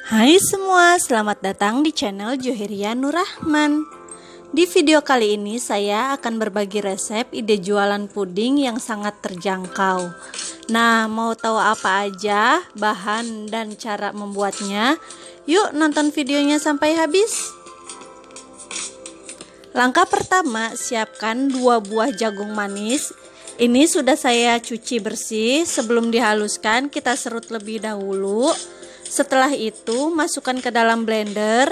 Hai semua, selamat datang di channel Joheria Nur Rahman. Di video kali ini saya akan berbagi resep ide jualan puding yang sangat terjangkau. Nah, mau tahu apa aja bahan dan cara membuatnya? Yuk nonton videonya sampai habis. Langkah pertama, siapkan 2 buah jagung manis. Ini sudah saya cuci bersih. Sebelum dihaluskan, kita serut lebih dahulu. Setelah itu, masukkan ke dalam blender.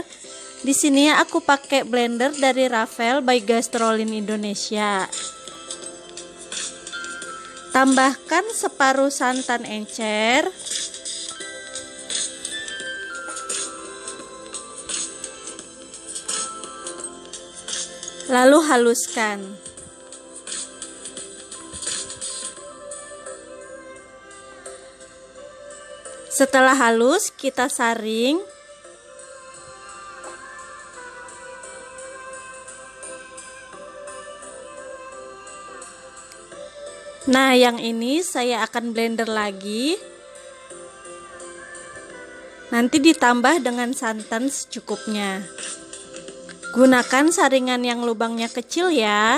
Di sini aku pakai blender dari Rafael by Gastrolin Indonesia. Tambahkan separuh santan encer. Lalu haluskan. Setelah halus, kita saring. Nah, yang ini saya akan blender lagi. Nanti ditambah dengan santan secukupnya. Gunakan saringan yang lubangnya kecil ya.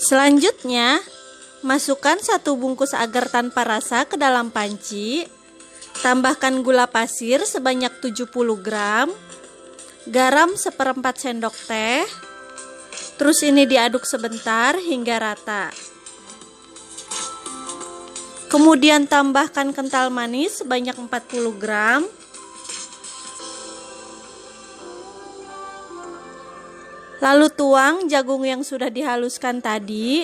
Selanjutnya, masukkan 1 bungkus agar tanpa rasa ke dalam panci. Tambahkan gula pasir sebanyak 70 gram, garam 1/4 sendok teh. Terus ini diaduk sebentar hingga rata. Kemudian tambahkan kental manis sebanyak 40 gram. Lalu tuang jagung yang sudah dihaluskan tadi.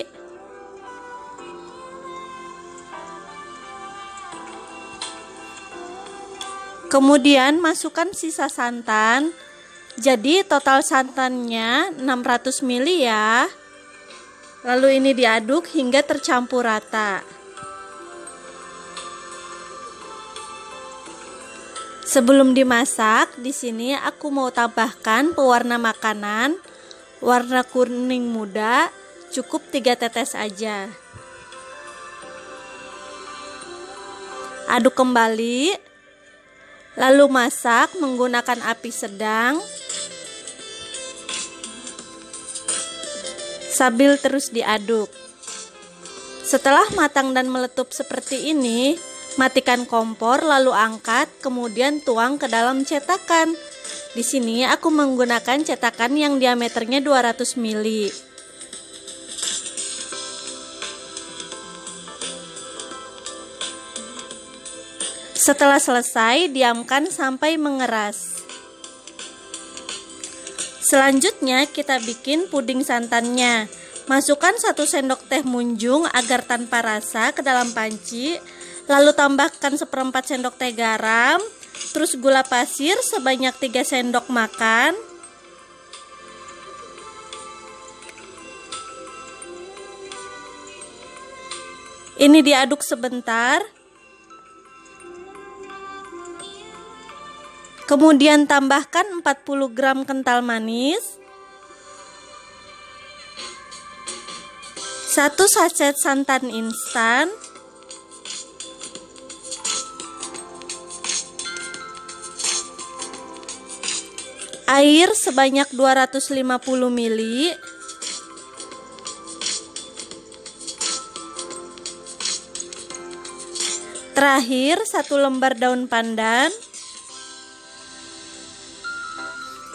Kemudian masukkan sisa santan. Jadi total santannya 600 ml ya. Lalu ini diaduk hingga tercampur rata. Sebelum dimasak, di sini aku mau tambahkan pewarna makanan. Warna kuning muda, cukup 3 tetes aja. Aduk kembali, lalu masak menggunakan api sedang sambil terus diaduk. Setelah matang dan meletup seperti ini, matikan kompor lalu angkat, kemudian tuang ke dalam cetakan. Di sini aku menggunakan cetakan yang diameternya 200 ml. Setelah selesai, diamkan sampai mengeras. Selanjutnya kita bikin puding santannya. Masukkan 1 sendok teh munjung agar tanpa rasa ke dalam panci. Lalu tambahkan 1/4 sendok teh garam. Terus gula pasir sebanyak 3 sendok makan. Ini diaduk sebentar. Kemudian tambahkan 40 gram kental manis. 1 sachet santan instan. Air sebanyak 250 ml. Terakhir 1 lembar daun pandan.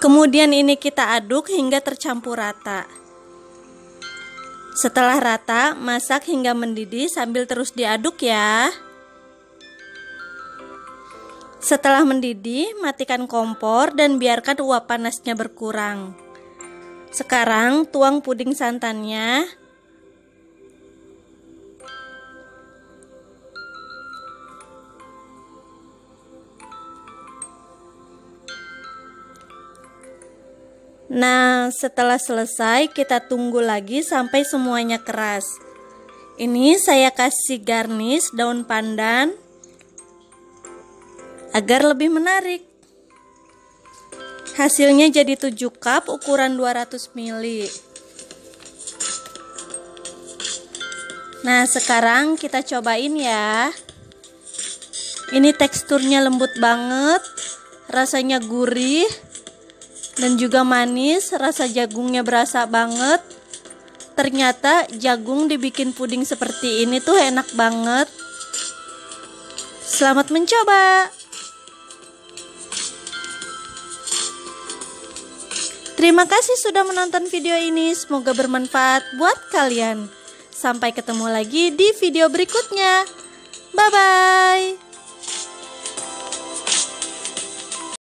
Kemudian ini kita aduk hingga tercampur rata. Setelah rata, masak hingga mendidih sambil terus diaduk ya. Setelah mendidih, matikan kompor dan biarkan uap panasnya berkurang. Sekarang tuang puding santannya. Nah, setelah selesai kita tunggu lagi sampai semuanya keras. Ini saya kasih garnish daun pandan. agar lebih menarik. Hasilnya jadi 7 cup ukuran 200 ml. Nah, sekarang kita cobain ya. Ini teksturnya lembut banget, rasanya gurih dan juga manis, rasa jagungnya berasa banget. Ternyata jagung dibikin puding seperti ini tuh enak banget. Selamat mencoba. Terima kasih sudah menonton video ini, semoga bermanfaat buat kalian. Sampai ketemu lagi di video berikutnya. Bye-bye.